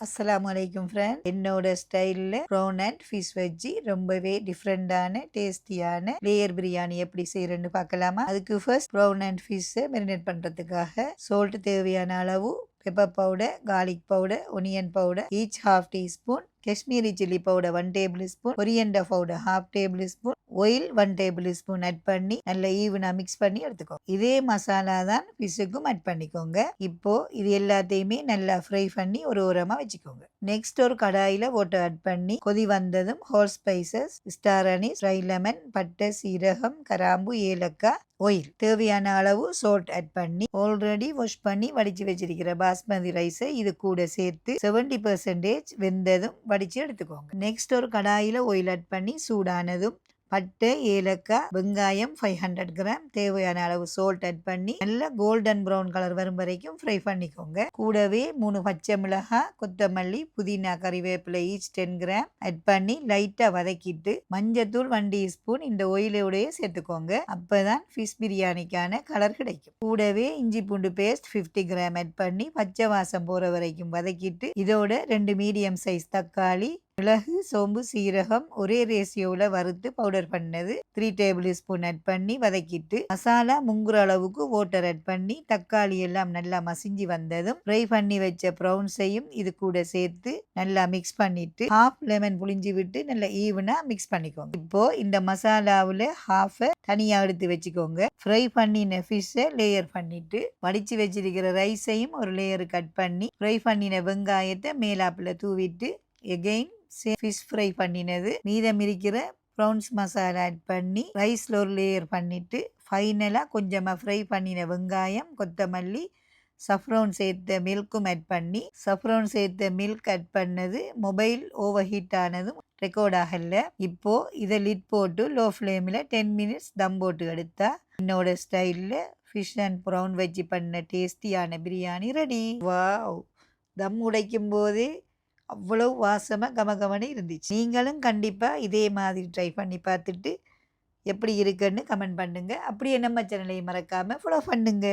அஸ்ஸலாமு அலைக்கும் ஃப்ரெண்ட். என்னோட ஸ்டைலில் ப்ரௌன் அண்ட் ஃபிஷ் வெஜ்ஜி ரொம்பவே டிஃப்ரெண்டான டேஸ்டியான லேயர் பிரியாணி எப்படி செய்யறேன்னு பார்க்கலாமா? அதுக்கு ஃபர்ஸ்ட் ப்ரௌன் அண்ட் ஃபிஷ்ஷை மெரினேட் பண்ணுறதுக்காக சால்ட் தேவையான அளவு, pepper powder, garlic powder, onion powder each half teaspoon, Kashmiri chilli powder 1 tablespoon, coriander powder half tablespoon, oil 1 tablespoon add பண்ணி நல்லா ஈவனா மிக்ஸ் பண்ணி எடுத்துக்கோங்க. இதே மசாலா தான் ஃபிஷ்ஷுக்கும் ஆட் பண்ணிக்கோங்க. இப்போ இது எல்லாத்தையுமே நல்லா ஃப்ரை பண்ணி ஒரு ஓரமா வச்சுக்கோங்க. நெக்ஸ்ட் ஒரு கடாயில வாட்டர் ஆட் பண்ணி கொதி வந்ததும் whole spices, star anise, dry lemon, பட்டை, சீரகம், கிராம்பு, ஏலக்காய், ஆயில், தேவையான அளவு சால்ட் ஆட் பண்ணி ஆல்ரெடி வாஷ் பண்ணி வடிச்சு வச்சிருக்கிற பாஸ்மதி ரைஸை இது கூட சேர்த்து 70% வெந்ததும் வடிச்சு எடுத்துக்கோங்க. நெக்ஸ்ட் ஒரு கடாயில ஆயில் ஆட் பண்ணி சூடானதும் பட்டை, ஏலக்காய், வெங்காயம் 500 கிராம், தேவையான அளவு சால்ட் ஆட் பண்ணி நல்லா கோல்டன் ப்ரௌன் கலர் வரும் வரைக்கும் ஃப்ரை பண்ணிக்கோங்க. கூடவே 3 பச்சை மிளகாய், கொத்தமல்லி, புதினா, கறிவேப்பிலை ஈச் 10 கிராம் ஆட் பண்ணி லைட்டா வதக்கிட்டு மஞ்சத்தூள் 1 டீஸ்பூன் இந்த ஆயிலோடய சேர்த்துக்கோங்க. அப்பதான் ஃபிஷ் பிரியாணிக்கான கலர் கிடைக்கும். கூடவே இஞ்சி பூண்டு பேஸ்ட் 50 கிராம் ஆட் பண்ணி பச்சை வாசம் போற வரைக்கும் வதக்கிட்டு இதோட 2 மீடியம் சைஸ் தக்காளி, மிளகு, சோம்பு, சீரகம் ஒரே ரேசியோவில் வறுத்து பவுடர் பண்ணது 3 டேபிள் ஸ்பூன் ஆட் பண்ணி வதக்கிட்டு மசாலா முங்குற அளவுக்கு வாட்டர் ஆட் பண்ணி தக்காளி எல்லாம் நல்லா மசிஞ்சு வந்ததும் ஃப்ரை பண்ணி வச்ச ப்ரௌன்ஸையும் இது கூட சேர்த்து நல்லா மிக்ஸ் பண்ணிட்டு ஹாஃப் லெமன் புளிஞ்சு விட்டு நல்லா ஈவனா மிக்ஸ் பண்ணிக்கோங்க. இப்போ இந்த மசாலாவில் ஹாஃப தனியா எடுத்து வச்சுக்கோங்க. ஃப்ரை பண்ணின ஃபிஷ்ஷை லேயர் பண்ணிட்டு வடிச்சு வச்சிருக்கிற ரைஸையும் ஒரு லேயர் கட் பண்ணி ஃப்ரை பண்ணின வெங்காயத்தை மேலாப்புல தூவிட்டு எகெயின் ஃபிஷ் ஃப்ரை பண்ணினது மீதம் இருக்கிற ப்ரௌன்ஸ் மசாலா ஆட் பண்ணி ரைஸில் ஒரு லேயர் பண்ணிட்டு ஃபைனலாக கொஞ்சமாக ஃப்ரை பண்ணின வெங்காயம், கொத்தமல்லி, சஃப்ரோன் சேர்த்த மில்க்கும் ஆட் பண்ணி சஃப்ரோன் சேர்த்த மில்க் ஆட் பண்ணது மொபைல் ஓவர் ஹீட் ஆனதும் ரெக்கார்ட் ஆகல. இப்போ இதை லிட் போட்டு லோ ஃப்ளேமில் 10 மினிட்ஸ் தம் போட்டு எடுத்தா என்னோட ஸ்டைலில் ஃபிஷ் அண்ட் ப்ரௌன் வெஜ்ஜி பண்ண டேஸ்டியான பிரியாணி ரெடி. வாவ், தம் உடைக்கும் போதே அவ்வளவு வாசமாக கமகமன்னு இருந்துச்சு. நீங்களும் கண்டிப்பாக இதே மாதிரி ட்ரை பண்ணி பார்த்துட்டு எப்படி இருக்குன்னு கமெண்ட் பண்ணுங்க. அப்படியே நம்ம சேனலை மறக்காமல் ஃபாலோ பண்ணுங்க.